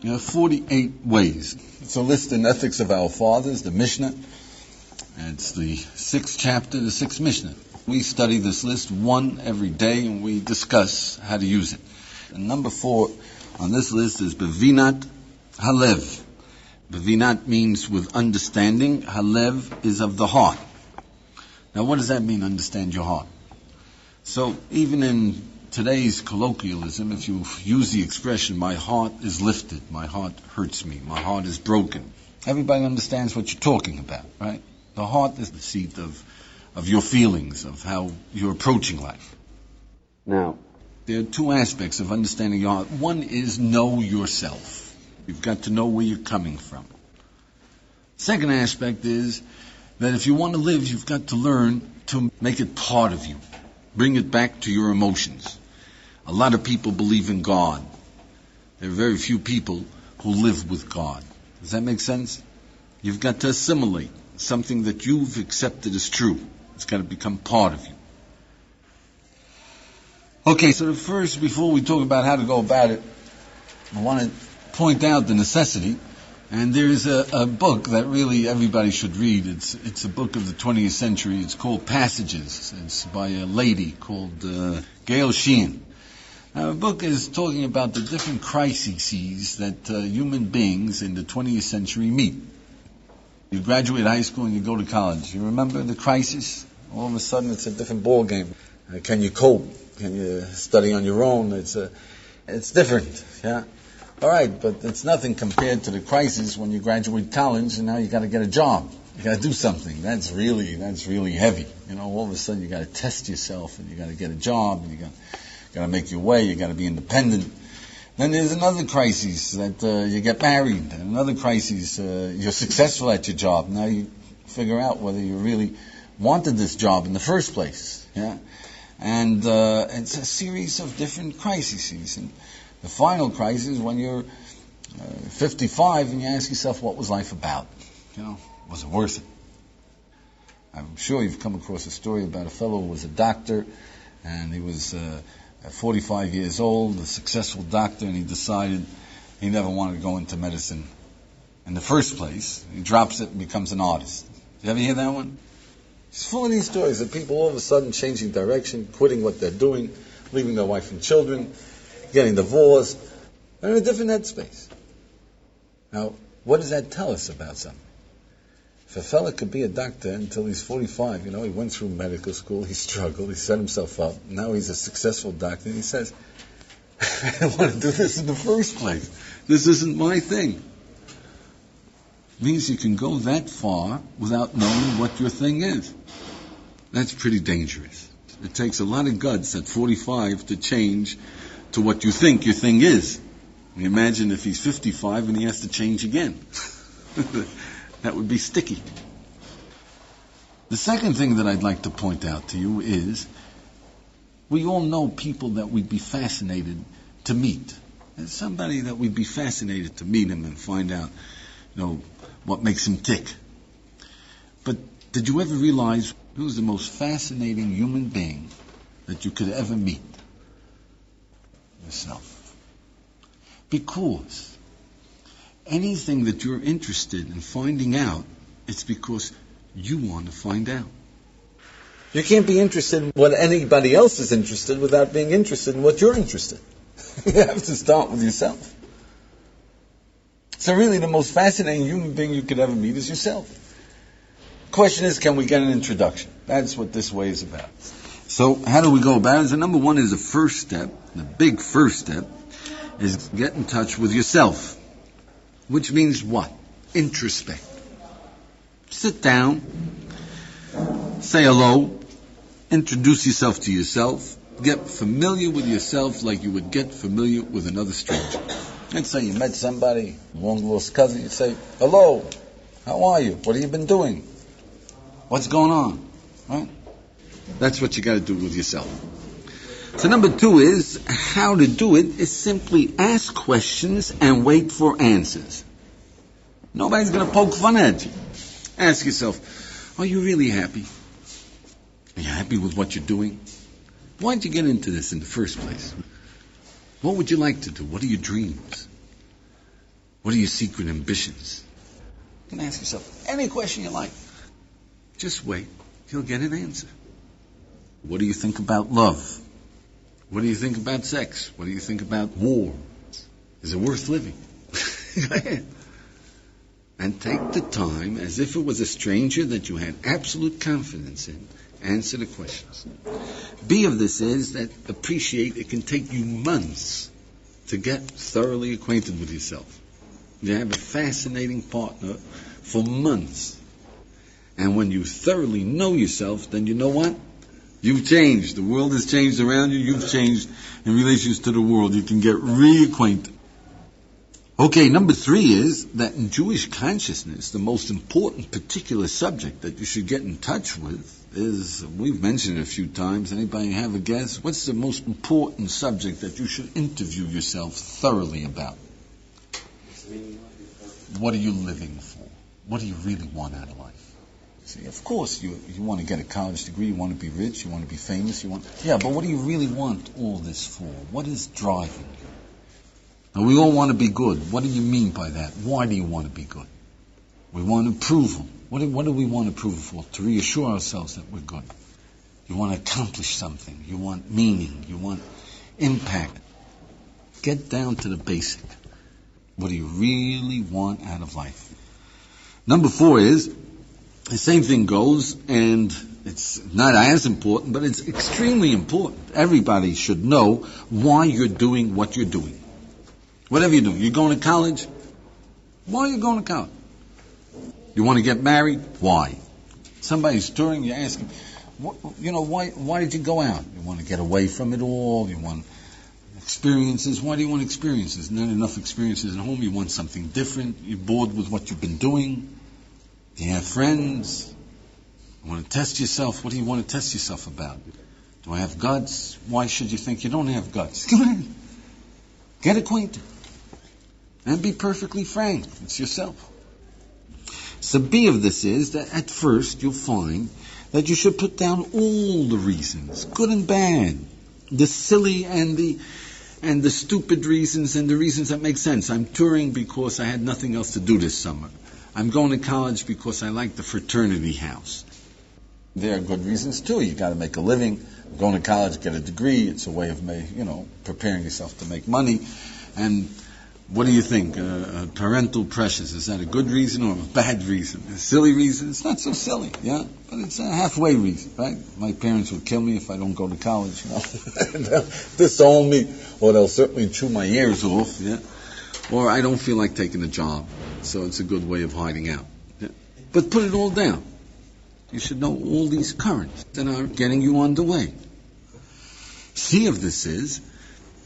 There are 48 ways. It's a list in Ethics of Our Fathers, the Mishnah. And it's the 6th chapter, the 6th Mishnah. We study this list one every day, and we discuss how to use it. And number 4 on this list is Bevinat Halev. Bevinat means with understanding. Halev is of the heart. Now, what does that mean, understand your heart? So, even in today's colloquialism, if you use the expression, my heart is lifted, my heart hurts me, my heart is broken, everybody understands what you're talking about, right? The heart is the seat of your feelings, of how you're approaching life. Now, there are 2 aspects of understanding your heart. One is know yourself. You've got to know where you're coming from. Second aspect is that if you want to live, you've got to learn to make it part of you. Bring it back to your emotions. A lot of people believe in God. There are very few people who live with God. Does that make sense? You've got to assimilate something that you've accepted as true. It's got to become part of you. Okay, so first, before we talk about how to go about it, I want to point out the necessity. And there's a book that really everybody should read. It's a book of the 20th century. It's called Passages. It's by a lady called Gail Sheehan. Now, the book is talking about the different crises that human beings in the 20th century meet. You graduate high school and you go to college. You remember the crisis? All of a sudden it's a different ball game. Can you cope? Can you study on your own? It's different, yeah? All right, but it's nothing compared to the crisis when you graduate college and now you got to get a job. You got to do something. That's really heavy. You know, all of a sudden you got to test yourself and you got to get a job and you got to make your way. You got to be independent. Then there's another crisis that you get married. And another crisis, you're successful at your job. Now you figure out whether you really wanted this job in the first place. Yeah, and it's a series of different crises. And the final crisis when you're 55 and you ask yourself, what was life about? You know, was it worth it? I'm sure you've come across a story about a fellow who was a doctor, and he was 45 years old, a successful doctor, and he decided he never wanted to go into medicine in the first place. He drops it and becomes an artist. Did you ever hear that one? It's full of these stories of people all of a sudden changing direction, quitting what they're doing, leaving their wife and children, getting divorced. They're in a different headspace. Now, what does that tell us about something? If a fella could be a doctor until he's 45, you know, he went through medical school, he struggled, he set himself up, now he's a successful doctor, and he says, I didn't want to do this in the first place. This isn't my thing. It means you can go that far without knowing what your thing is. That's pretty dangerous. It takes a lot of guts at 45 to change to what you think your thing is. Imagine if he's 55 and he has to change again. That would be sticky. The second thing that I'd like to point out to you is we all know people that we'd be fascinated to meet. There's somebody that we'd be fascinated to meet him and find out, you know, what makes him tick. But did you ever realize who's the most fascinating human being that you could ever meet? Yourself. Because anything that you're interested in finding out, it's because you want to find out. You can't be interested in what anybody else is interested in without being interested in what you're interested in. You have to start with yourself. So really the most fascinating human being you could ever meet is yourself. The question is, can we get an introduction? That's what this way is about. So how do we go about it? So number 1 is the first step, the big first step, is get in touch with yourself. Which means what? Introspect. Sit down, say hello, introduce yourself to yourself, get familiar with yourself like you would get familiar with another stranger. Let's say you met somebody, long lost cousin, you say, hello, how are you? What have you been doing? What's going on? Right? That's what you got to do with yourself. So number 2 is, how to do it is simply ask questions and wait for answers. Nobody's going to poke fun at you. Ask yourself, are you really happy? Are you happy with what you're doing? Why did you get into this in the first place? What would you like to do? What are your dreams? What are your secret ambitions? You can ask yourself any question you like. Just wait. You'll get an answer. What do you think about love? What do you think about sex? What do you think about war? Is it worth living? Go ahead. And take the time as if it was a stranger that you had absolute confidence in. Answer the questions. B of this is that appreciate it can take you months to get thoroughly acquainted with yourself. You have a fascinating partner for months. And when you thoroughly know yourself, then you know what? You've changed. The world has changed around you. You've changed in relations to the world. You can get reacquainted. Okay, number 3 is that in Jewish consciousness, the most important particular subject that you should get in touch with is, we've mentioned it a few times, anybody have a guess? What's the most important subject that you should interview yourself thoroughly about? What are you living for? What do you really want out of life? See, of course, you want to get a college degree, you want to be rich, you want to be famous, but what do you really want all this for? What is driving you? Now, we all want to be good. What do you mean by that? Why do you want to be good? We want approval. What do we want approval for? To reassure ourselves that we're good. You want to accomplish something. You want meaning. You want impact. Get down to the basic. What do you really want out of life? Number 4 is, the same thing goes, and it's not as important, but it's extremely important. Everybody should know why you're doing what you're doing. Whatever you're doing. You're going to college? Why are you going to college? You want to get married? Why? Somebody's touring, you ask him, why did you go out? You want to get away from it all? You want experiences? Why do you want experiences? Not enough experiences at home. You want something different. You're bored with what you've been doing. Do you have friends? You want to test yourself? What do you want to test yourself about? Do I have guts? Why should you think you don't have guts? Come on. Get acquainted. And be perfectly frank. It's yourself. So B of this is that at first you'll find that you should put down all the reasons, good and bad, the silly and the stupid reasons and the reasons that make sense. I'm touring because I had nothing else to do this summer. I'm going to college because I like the fraternity house. There are good reasons too. You got to make a living. Going to college, get a degree. It's a way of preparing yourself to make money. And what do you think? Parental pressures, is that a good reason or a bad reason? A silly reason? It's not so silly, yeah? But it's a halfway reason, right? My parents would kill me if I don't go to college, They'll disown me, or they'll certainly chew my ears off, yeah? Or I don't feel like taking a job, so it's a good way of hiding out. Yeah? But put it all down. You should know all these currents that are getting you underway. C of this is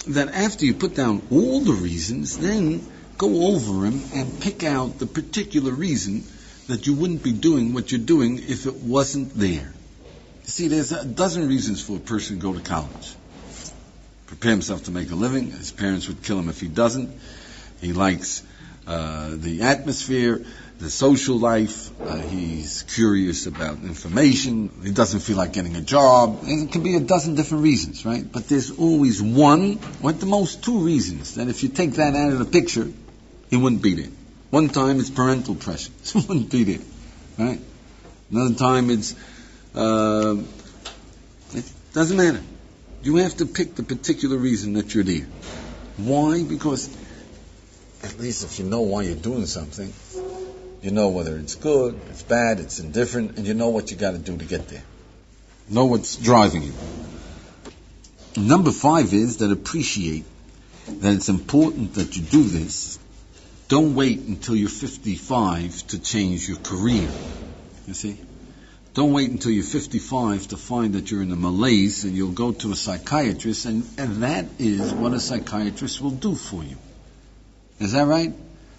that after you put down all the reasons, then go over them and pick out the particular reason that you wouldn't be doing what you're doing if it wasn't there. You see, there's a dozen reasons for a person to go to college. Prepare himself to make a living. His parents would kill him if he doesn't. He likes the atmosphere, the social life. He's curious about information. He doesn't feel like getting a job. And it can be a dozen different reasons, right? But there's always one, or at the most 2 reasons, that if you take that out of the picture, he wouldn't be there. One time it's parental pressure. He wouldn't be there, right? Another time it doesn't matter. You have to pick the particular reason that you're there. Why? Because at least if you know why you're doing something, you know whether it's good, it's bad, it's indifferent, and you know what you got to do to get there. Know what's driving you. Number 5 is that appreciate that it's important that you do this. Don't wait until you're 55 to change your career. You see? Don't wait until you're 55 to find that you're in a malaise and you'll go to a psychiatrist, and that is what a psychiatrist will do for you. Is that right?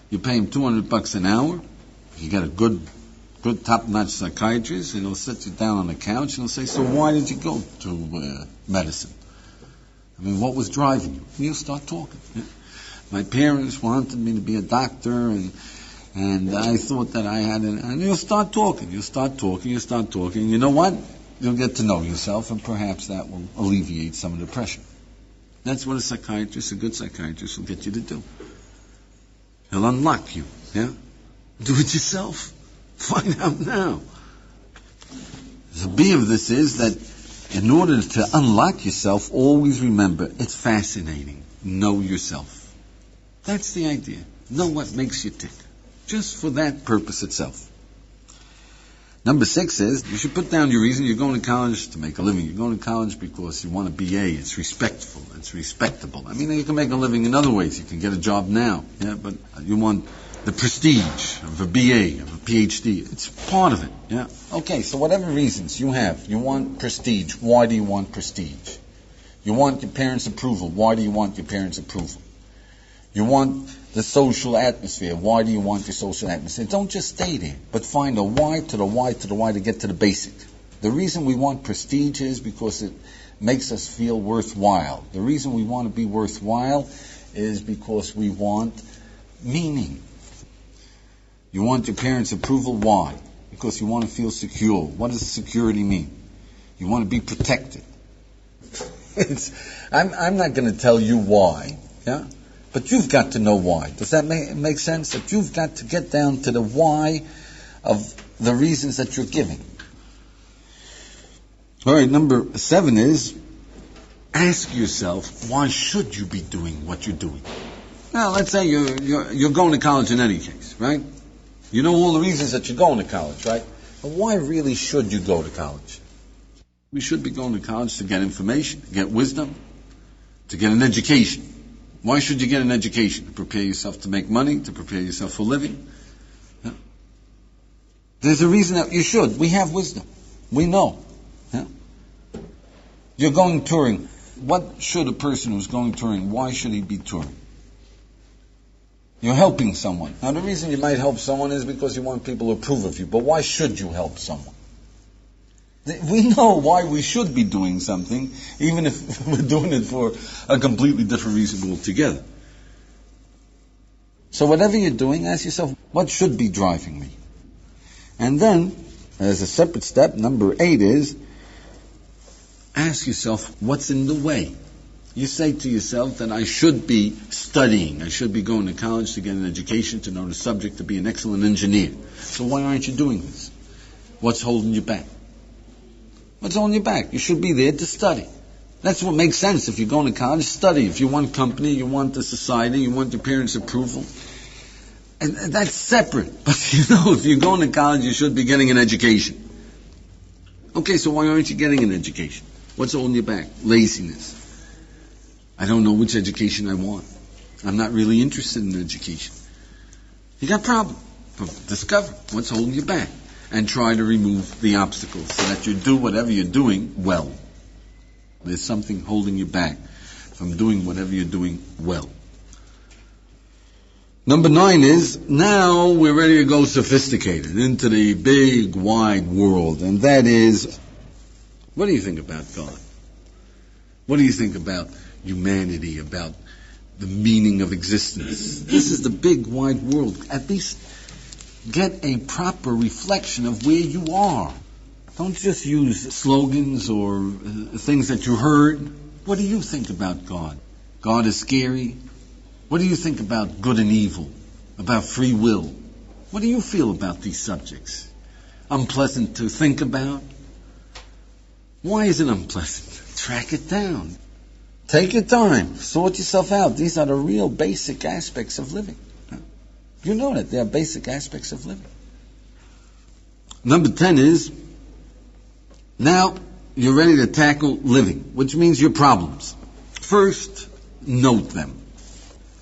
You pay him $200 an hour. You get a good top-notch psychiatrist, and he'll sit you down on the couch and he'll say, so why did you go to medicine? I mean, what was driving you? And you'll start talking. Yeah? My parents wanted me to be a doctor, and I thought that I had and you'll start talking. You'll start talking. You know what? You'll get to know yourself, and perhaps that will alleviate some of the pressure. That's what a good psychiatrist will get you to do. He'll unlock you. Yeah? Do it yourself. Find out now. The B of this is that in order to unlock yourself, always remember, it's fascinating. Know yourself. That's the idea. Know what makes you tick. Just for that purpose itself. Number 6 is, you should put down your reason. You're going to college to make a living. You're going to college because you want a BA. It's respectful. It's respectable. I mean, you can make a living in other ways. You can get a job now. Yeah, but you want the prestige of a BA, of a PhD. It's part of it. Yeah. Okay, so whatever reasons you have, you want prestige. Why do you want prestige? You want your parents' approval. Why do you want your parents' approval? You want the social atmosphere. Why do you want your social atmosphere? Don't just stay there, but find a why to the why to the why to get to the basic. The reason we want prestige is because it makes us feel worthwhile. The reason we want to be worthwhile is because we want meaning. You want your parents' approval. Why? Because you want to feel secure. What does security mean? You want to be protected. I'm not going to tell you why. Yeah. But you've got to know why. Does that make sense? That you've got to get down to the why of the reasons that you're giving. All right, number 7 is, ask yourself, why should you be doing what you're doing? Now, let's say you're going to college in any case, right? You know all the reasons that you're going to college, right? But why really should you go to college? We should be going to college to get information, to get wisdom, to get an education. Why should you get an education? To prepare yourself to make money, to prepare yourself for living. Yeah. There's a reason that you should. We have wisdom. We know. Yeah. You're going touring. What should a person who's going touring, why should he be touring? You're helping someone. Now the reason you might help someone is because you want people to approve of you. But why should you help someone? We know why we should be doing something, even if we're doing it for a completely different reason altogether. So whatever you're doing, ask yourself, what should be driving me? And then, as a separate step, number 8 is, ask yourself, what's in the way? You say to yourself that I should be studying, I should be going to college to get an education, to know the subject, to be an excellent engineer. So why aren't you doing this? What's holding you back? What's holding you back? You should be there to study. That's what makes sense. If you're going to college, study. If you want company, you want the society, you want your parents' approval. And that's separate. But if you're going to college, you should be getting an education. Okay, so why aren't you getting an education? What's holding you back? Laziness. I don't know which education I want. I'm not really interested in education. You got a problem. Discover what's holding you back. And try to remove the obstacles so that you do whatever you're doing well. There's something holding you back from doing whatever you're doing well. Number 9 is, now we're ready to go sophisticated into the big, wide world. And that is, what do you think about God? What do you think about humanity, about the meaning of existence? This is the big, wide world. At least get a proper reflection of where you are. Don't just use slogans or things that you heard. What do you think about God? God is scary. What do you think about good and evil? About free will? What do you feel about these subjects? Unpleasant to think about? Why is it unpleasant? Track it down. Take your time. Sort yourself out. These are the real basic aspects of living. You know that they are basic aspects of living. Number 10 is, now you're ready to tackle living, which means your problems. First, note them.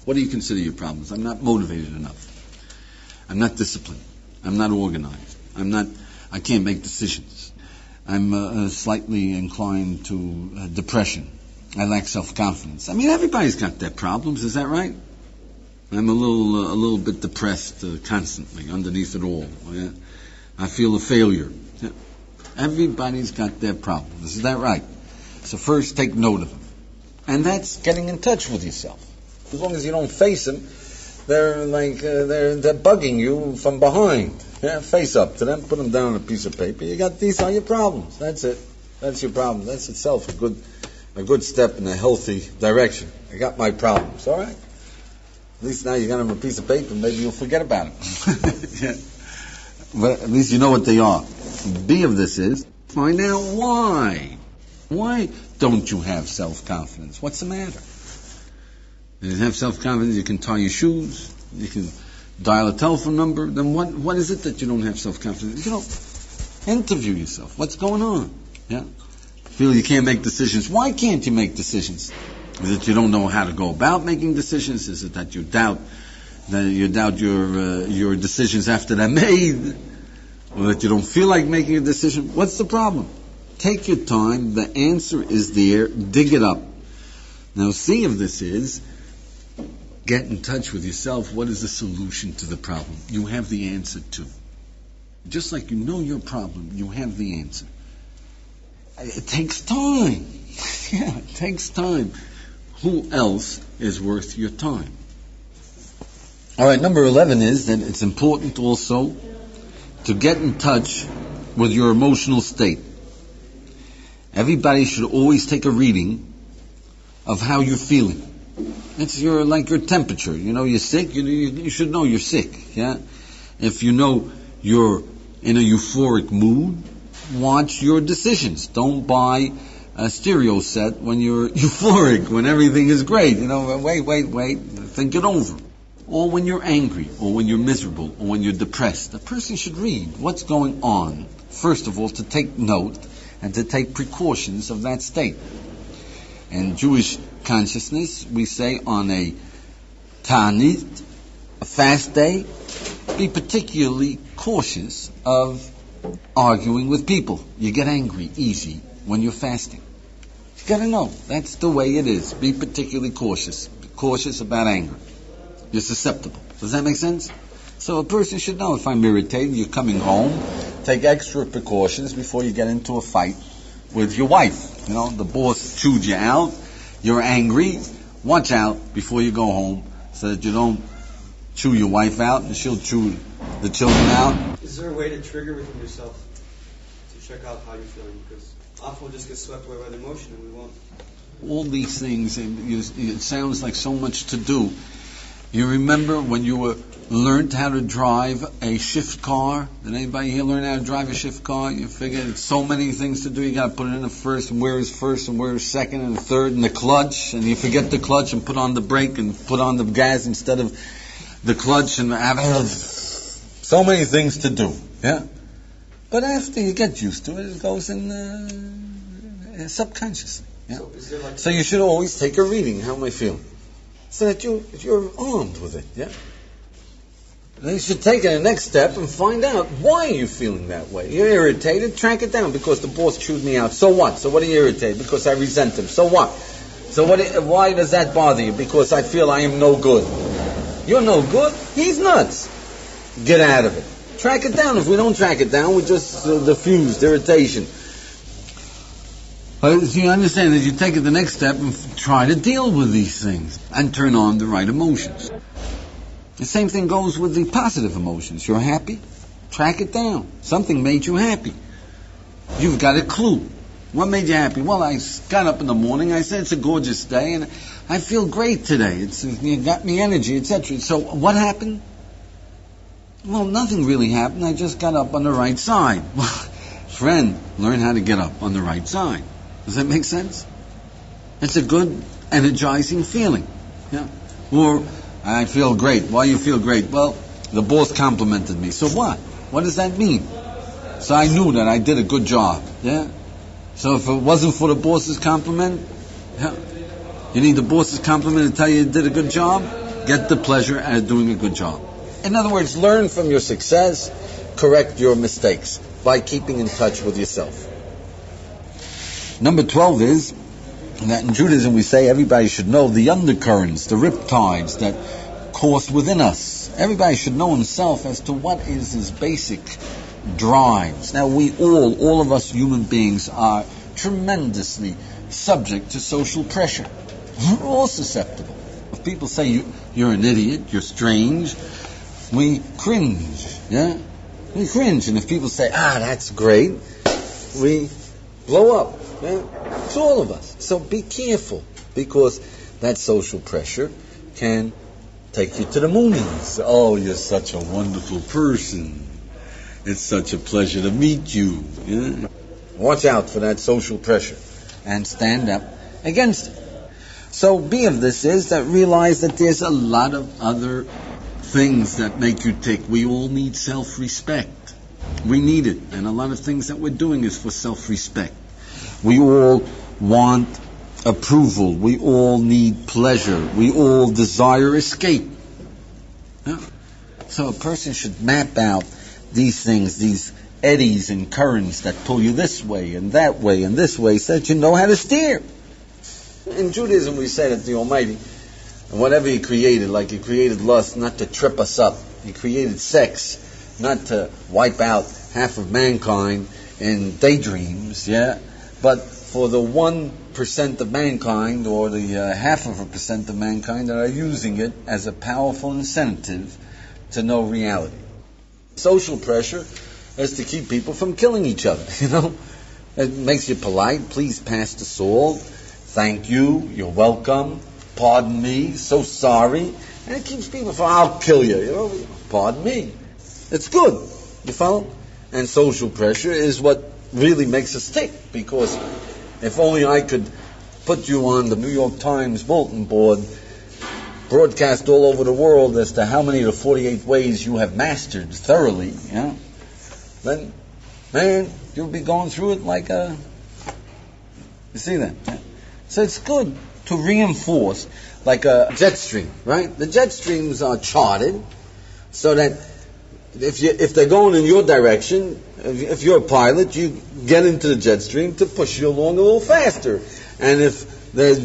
What do you consider your problems? I'm not motivated enough. I'm not disciplined. I'm not organized. I can't make decisions. I'm slightly inclined to depression. I lack self-confidence. I mean, everybody's got their problems, is that right? I'm a little bit depressed constantly underneath it all. Yeah? I feel a failure. Yeah. Everybody's got their problems. Is that right? So first, take note of them. And that's getting in touch with yourself. As long as you don't face them, they're bugging you from behind. Yeah? Face up to them, put them down on a piece of paper. These are your problems. That's it. That's your problem. That's itself a good step in a healthy direction. I got my problems. All right? At least now you got them a piece of paper, maybe you'll forget about it. Yeah. But at least you know what they are. B of this is, find out why. Why don't you have self-confidence? What's the matter? If you have self-confidence, you can tie your shoes, you can dial a telephone number, then what is it that you don't have self-confidence? Interview yourself. What's going on? Yeah. Feel you can't make decisions. Why can't you make decisions? Is it you don't know how to go about making decisions? Is it that you doubt your decisions after they're made? Or that you don't feel like making a decision? What's the problem? Take your time. The answer is there. Dig it up. Now, C of this is, get in touch with yourself. What is the solution to the problem? You have the answer to. Just like you know your problem, you have the answer. It takes time. Yeah, it takes time. Who else is worth your time? All right, number 11 is that it's important also to get in touch with your emotional state. Everybody should always take a reading of how you're feeling. It's your temperature. You're sick, you should know you're sick. Yeah? If you know you're in a euphoric mood, watch your decisions. Don't buy a stereo set when you're euphoric, when everything is great. Wait, think it over. Or when you're angry, or when you're miserable, or when you're depressed. A person should read what's going on, first of all, to take note and to take precautions of that state. In Jewish consciousness, we say on a Ta'anit, a fast day, be particularly cautious of arguing with people. You get angry easy when you're fasting. You got to know, that's the way it is. Be particularly cautious. Be cautious about anger. You're susceptible. Does that make sense? So a person should know, if I'm irritated, you're coming home, take extra precautions before you get into a fight with your wife. The boss chewed you out, you're angry, watch out before you go home so that you don't chew your wife out and she'll chew the children out. Is there a way to trigger within yourself to check out how you're feeling? Because often we'll just get swept away by the emotion and we won't. All these things, it sounds like so much to do. You remember when you learned how to drive a shift car? Did anybody here learn how to drive a shift car? You figured it's so many things to do. You got to put it in the first, and where is first, and where is second, and the third, and the clutch, and you forget the clutch and put on the brake and put on the gas instead of the clutch, and so many things to do. Yeah, but after you get used to it, it goes in subconsciously. Yeah? So you should always take a reading. How am I feeling? So that you're armed with it, yeah? Then you should take the next step and find out why you're feeling that way. You're irritated, track it down because the boss chewed me out. So what? So what are you irritated? Because I resent him. So what? So why does that bother you? Because I feel I am no good. You're no good? He's nuts. Get out of it. Track it down. If we don't track it down, we just diffuse the irritation. But you understand that you take it the next step and try to deal with these things and turn on the right emotions. The same thing goes with the positive emotions. You're happy? Track it down. Something made you happy. You've got a clue. What made you happy? Well, I got up in the morning, I said it's a gorgeous day, and I feel great today. It got me energy, etc. So what happened? Well, nothing really happened. I just got up on the right side. Friend, learn how to get up on the right side. Does that make sense? It's a good, energizing feeling. Yeah. Or, I feel great. Why you feel great? Well, the boss complimented me. So what? What does that mean? So I knew that I did a good job. Yeah. So if it wasn't for the boss's compliment, yeah, you need the boss's compliment to tell you did a good job, get the pleasure out of doing a good job. In other words, learn from your success, correct your mistakes by keeping in touch with yourself. Number 12 is that in Judaism we say everybody should know the undercurrents, the riptides that course within us. Everybody should know himself as to what is his basic drives. Now all of us human beings are tremendously subject to social pressure. We're all susceptible. If people say you're an idiot, you're strange, we cringe. Yeah? We cringe. And if people say, that's great, we blow up. Yeah? It's all of us. So be careful, because that social pressure can take you to the moonies. Oh, you're such a wonderful person. It's such a pleasure to meet you. Yeah? Watch out for that social pressure and stand up against it. So be of this is that realize that there's a lot of other things that make you tick. We all need self-respect. We need it. And a lot of things that we're doing is for self-respect. We all want approval. We all need pleasure. We all desire escape. Yeah? So a person should map out these things, these eddies and currents that pull you this way and that way and this way, so that you know how to steer. In Judaism we say that the Almighty, whatever He created, like He created lust not to trip us up. He created sex not to wipe out half of mankind in daydreams, yeah? But for the 1% of mankind, or the 0.5% of mankind that are using it as a powerful incentive to know reality. Social pressure is to keep people from killing each other, you know? It makes you polite. Please pass the salt. Thank you. You're welcome. Pardon me. So sorry. And it keeps people from, I'll kill you, you know? Pardon me. It's good. You follow? And social pressure is what really makes us tick, because if only I could put you on the New York Times bulletin board, broadcast all over the world as to how many of the 48 ways you have mastered thoroughly, yeah, then, man, you'll be going through it like a... You see that? Yeah? So it's good to reinforce, like a jet stream, right? The jet streams are charted so that if they're going in your direction, if you're a pilot, you get into the jet stream to push you along a little faster. And if they're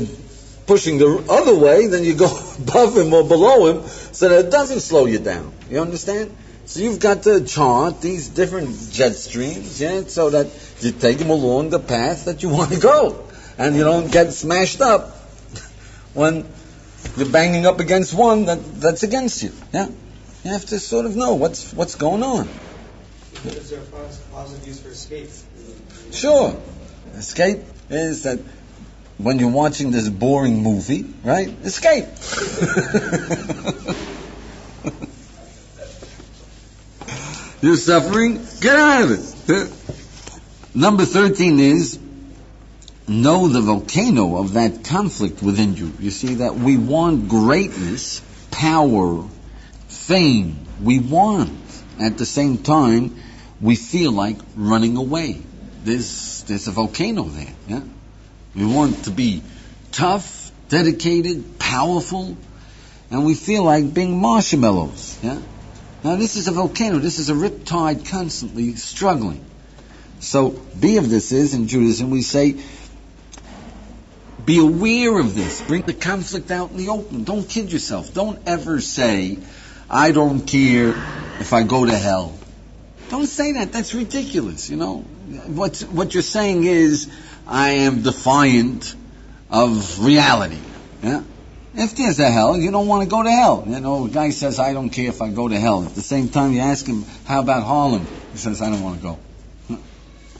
pushing the other way, then you go above him or below him so that it doesn't slow you down. You understand? So you've got to chart these different jet streams, yeah, so that you take them along the path that you want to go. And you don't get smashed up when you're banging up against one that's against you. Yeah? You have to sort of know what's going on. Is there a positive use for escape? Sure. Escape is that when you're watching this boring movie, right? Escape. You're suffering, get out of it. Number 13 is, know the volcano of that conflict within you. You see that we want greatness, power, fame. We want. At the same time, we feel like running away. There's a volcano there. Yeah? We want to be tough, dedicated, powerful, and we feel like being marshmallows. Yeah? Now this is a volcano. This is a riptide constantly struggling. So be of this is, in Judaism we say, be aware of this. Bring the conflict out in the open. Don't kid yourself. Don't ever say, I don't care if I go to hell. Don't say that. That's ridiculous, you know. What you're saying is, I am defiant of reality. Yeah? If there's a hell, you don't want to go to hell. You know, a guy says, I don't care if I go to hell. At the same time, you ask him, how about Harlem? He says, I don't want to go.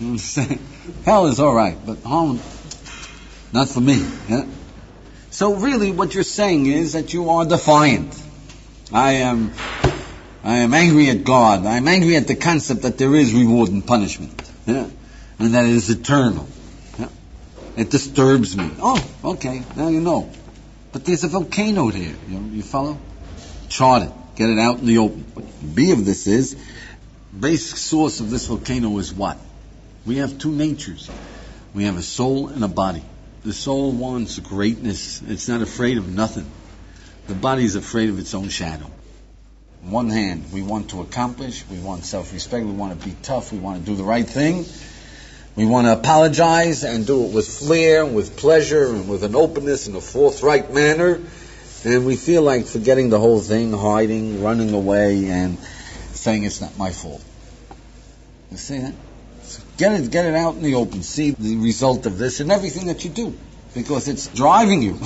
You understand? Hell is all right, but Harlem, not for me. Yeah? So really, what you're saying is that you are defiant. I am angry at God. I'm angry at the concept that there is reward and punishment. Yeah? And that it is eternal. Yeah? It disturbs me. Oh, okay, now you know. But there's a volcano there. You follow? Chart it. Get it out in the open. What B of this is, basic source of this volcano is what? We have two natures. We have a soul and a body. The soul wants greatness. It's not afraid of nothing. The body is afraid of its own shadow. On one hand, we want to accomplish, we want self-respect, we want to be tough, we want to do the right thing. We want to apologize and do it with flair, with pleasure, and with an openness in a forthright manner. And we feel like forgetting the whole thing, hiding, running away, and saying it's not my fault. You see that? So get it out in the open. See the result of this in everything that you do. Because it's driving you.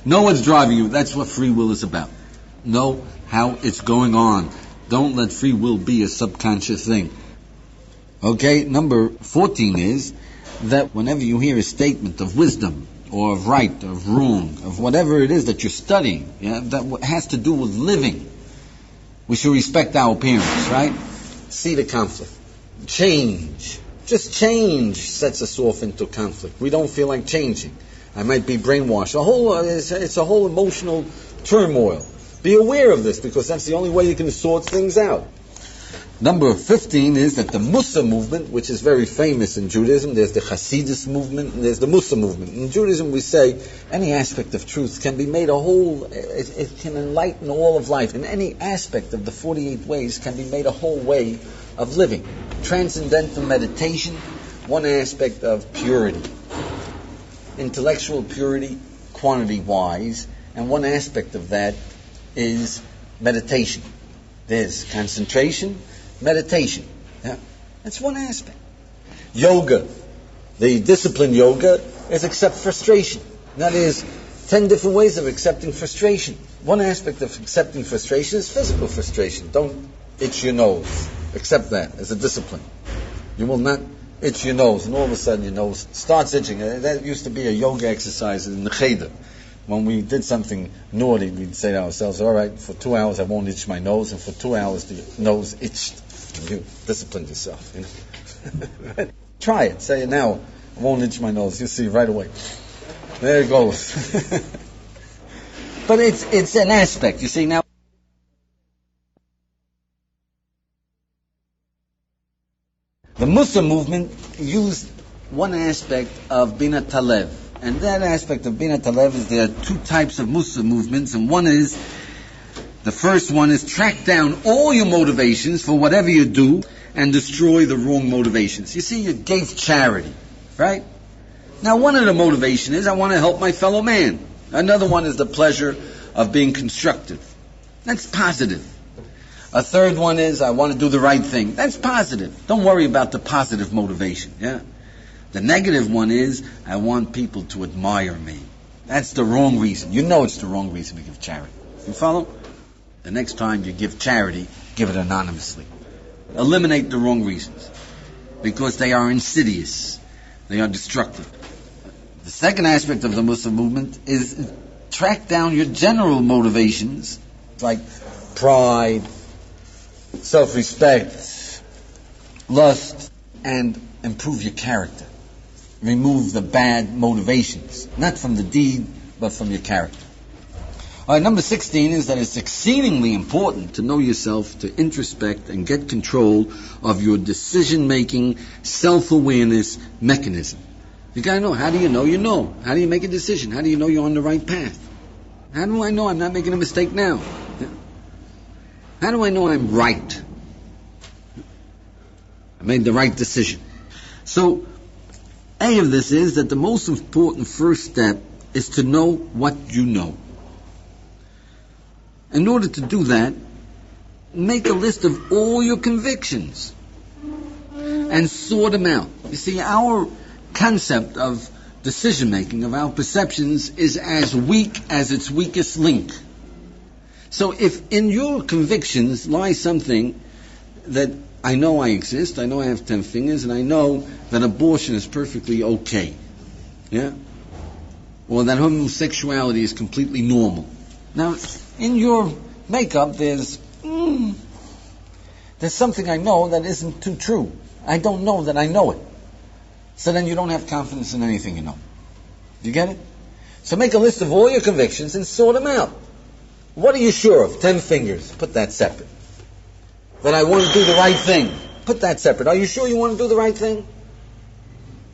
Know what's driving you. That's what free will is about. Know how it's going on. Don't let free will be a subconscious thing. Okay, number 14 is that whenever you hear a statement of wisdom, or of right, of wrong, of whatever it is that you're studying, that has to do with living. We should respect our parents, right? See the conflict. Change. Just change sets us off into conflict. We don't feel like changing. I might be brainwashed. It's a whole emotional turmoil. Be aware of this, because that's the only way you can sort things out. Number 15 is that the Musa movement, which is very famous in Judaism, there's the Hasidus movement, and there's the Musa movement. In Judaism we say any aspect of truth can be made a whole, it can enlighten all of life. And any aspect of the 48 ways can be made a whole way of living. Transcendental meditation, one aspect of purity. Intellectual purity, quantity-wise, and one aspect of that is meditation. There's concentration, meditation. Yeah? That's one aspect. Yoga, the discipline yoga, is accept frustration. That is 10 different ways of accepting frustration. One aspect of accepting frustration is physical frustration. Don't itch your nose. Accept that as a discipline. You will not itch your nose, and all of a sudden your nose starts itching. That used to be a yoga exercise in the cheder. When we did something naughty, we'd say to ourselves, all right, for 2 hours I won't itch my nose, and for 2 hours the nose itched. And you disciplined yourself. Try it. Say it now. I won't itch my nose. You'll see right away. There it goes. But it's an aspect. You see, now the Musa movement used one aspect of Bina Talev. And that aspect of Bina Talev is there are two types of Musa movements. And the first one is track down all your motivations for whatever you do and destroy the wrong motivations. You see, you gave charity, right? Now one of the motivation is I want to help my fellow man. Another one is the pleasure of being constructive. That's positive. A third one is I want to do the right thing. That's positive. Don't worry about the positive motivation. Yeah. The negative one is I want people to admire me. That's the wrong reason. You know it's the wrong reason to give charity. You follow? The next time you give charity, give it anonymously. Eliminate the wrong reasons, because they are insidious. They are destructive. The second aspect of the Muslim movement is track down your general motivations, like pride, self-respect, lust, and improve your character. Remove the bad motivations, not from the deed, but from your character. All right, number 16 is that it's exceedingly important to know yourself, to introspect and get control of your decision-making, self-awareness mechanism. You gotta know, how do you know you know? How do you make a decision? How do you know you're on the right path? How do I know I'm not making a mistake now? How do I know I'm right? I made the right decision. So, A of this is that the most important first step is to know what you know. In order to do that, make a list of all your convictions and sort them out. You see, our concept of decision-making, of our perceptions, is as weak as its weakest link. So if in your convictions lies something that I know I exist, I know I have 10 fingers, and I know that abortion is perfectly okay, yeah? Or that homosexuality is completely normal. Now, in your makeup, there's something I know that isn't too true. I don't know that I know it. So then you don't have confidence in anything you know. You get it? So make a list of all your convictions and sort them out. What are you sure of? 10 fingers. Put that separate. That I want to do the right thing. Put that separate. Are you sure you want to do the right thing?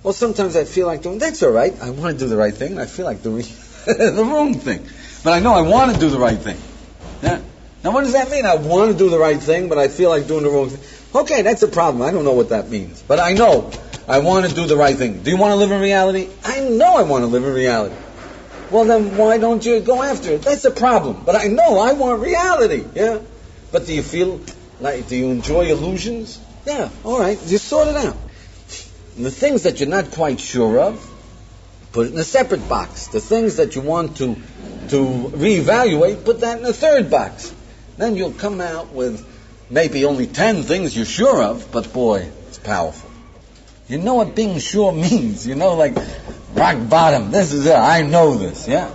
Well, sometimes I feel like doing, that's all right. I want to do the right thing, and I feel like doing the wrong thing. But I know I want to do the right thing. Yeah. Now what does that mean? I want to do the right thing, but I feel like doing the wrong thing. Okay, that's a problem. I don't know what that means. But I know I want to do the right thing. Do you want to live in reality? I know I want to live in reality. Well, then why don't you go after it? That's a problem. But I know I want reality. Yeah. But do you feel like, do you enjoy illusions? Yeah. All right. Just sort it out. And the things that you're not quite sure of, put it in a separate box. The things that you want to reevaluate, put that in a third box. Then you'll come out with maybe only 10 things you're sure of, but boy, it's powerful. You know what being sure means. You know, like rock bottom. This is it. I know this. Yeah.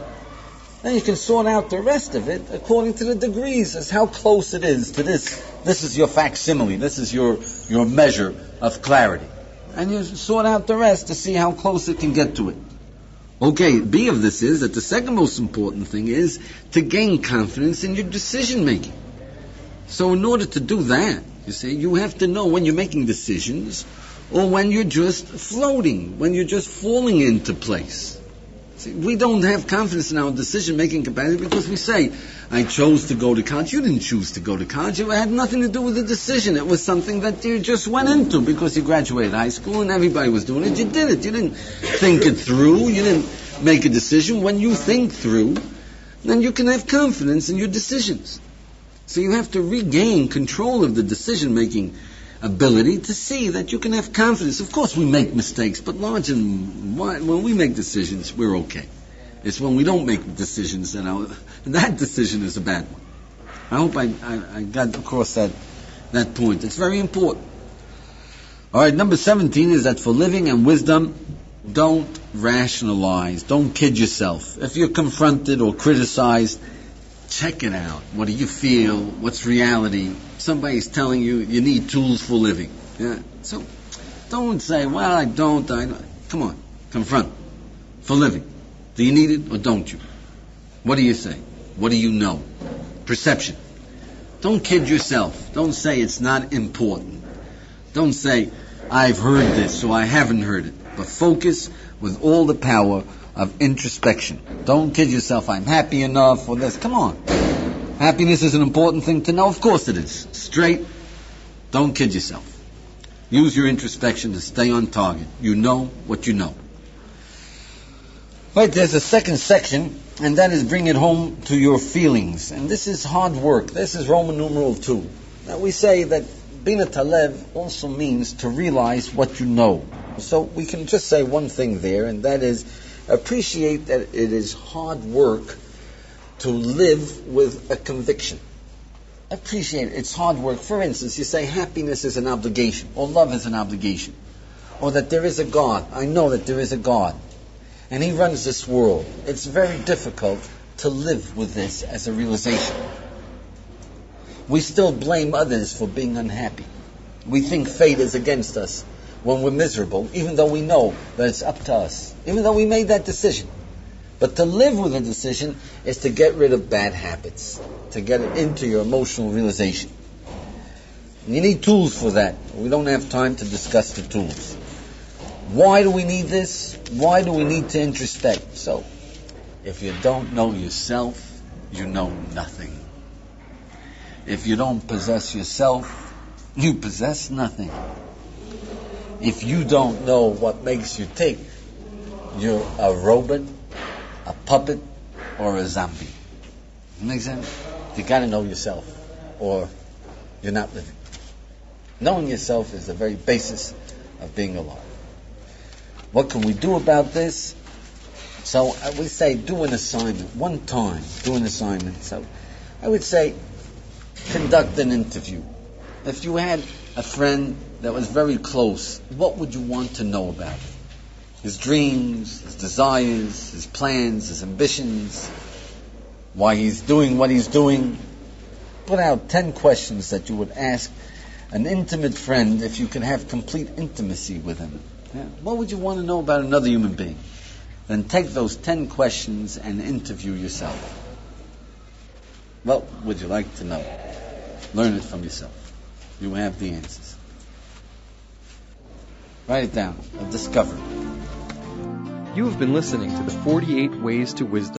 Then you can sort out the rest of it according to the degrees, as how close it is to this. This is your facsimile. This is your measure of clarity. And you sort out the rest to see how close it can get to it. Okay, B of this is that the second most important thing is to gain confidence in your decision making. So in order to do that, you see, you have to know when you're making decisions or when you're just floating, when you're just falling into place. See, we don't have confidence in our decision-making capacity because we say, I chose to go to college. You didn't choose to go to college. It had nothing to do with the decision. It was something that you just went into because you graduated high school and everybody was doing it. You did it. You didn't think it through. You didn't make a decision. When you think through, then you can have confidence in your decisions. So you have to regain control of the decision-making ability to see that you can have confidence. Of course we make mistakes, but when we make decisions, we're okay. It's when we don't make decisions that decision is a bad one. I hope I got across that point. It's very important. All right, number 17 is that for living and wisdom, don't rationalize. Don't kid yourself. If you're confronted or criticized, check it out. What do you feel? What's reality? Somebody's telling you you need tools for living. Yeah. So don't say, well, I don't. Come on, confront. For living. Do you need it or don't you? What do you say? What do you know? Perception. Don't kid yourself. Don't say it's not important. Don't say, I've heard this, so I haven't heard it. But focus with all the power of introspection. Don't kid yourself, I'm happy enough, or this. Come on. Happiness is an important thing to know. Of course it is. Straight. Don't kid yourself. Use your introspection to stay on target. You know what you know. Right, there's a second section, and that is bring it home to your feelings. And this is hard work. This is Roman numeral 2. Now we say that Bina Talev also means to realize what you know. So we can just say one thing there, and that is appreciate that it is hard work to live with a conviction. Appreciate it. It's hard work. For instance, you say happiness is an obligation, or love is an obligation, or that there is a God. I know that there is a God, and He runs this world. It's very difficult to live with this as a realization. We still blame others for being unhappy. We think fate is against us when we're miserable, even though we know that it's up to us, even though we made that decision. But to live with a decision is to get rid of bad habits, to get it into your emotional realization. And you need tools for that. We don't have time to discuss the tools. Why do we need this? Why do we need to introspect? So, if you don't know yourself, you know nothing. If you don't possess yourself, you possess nothing. If you don't know what makes you tick, you're a robot, a puppet, or a zombie. Make sense? You got to know yourself, or you're not living. Knowing yourself is the very basis of being alive. What can we do about this? So we say do an assignment. One time, do an assignment. So I would say conduct an interview. If you had a friend that was very close, what would you want to know about him? His dreams, his desires, his plans, his ambitions, why he's doing what he's doing. Put out 10 questions that you would ask an intimate friend if you could have complete intimacy with him. Yeah. What would you want to know about another human being? Then take those 10 questions and interview yourself. What would you like to know? Learn it from yourself. You have the answers. Write it down. Discover. You have been listening to the 48 Ways to Wisdom.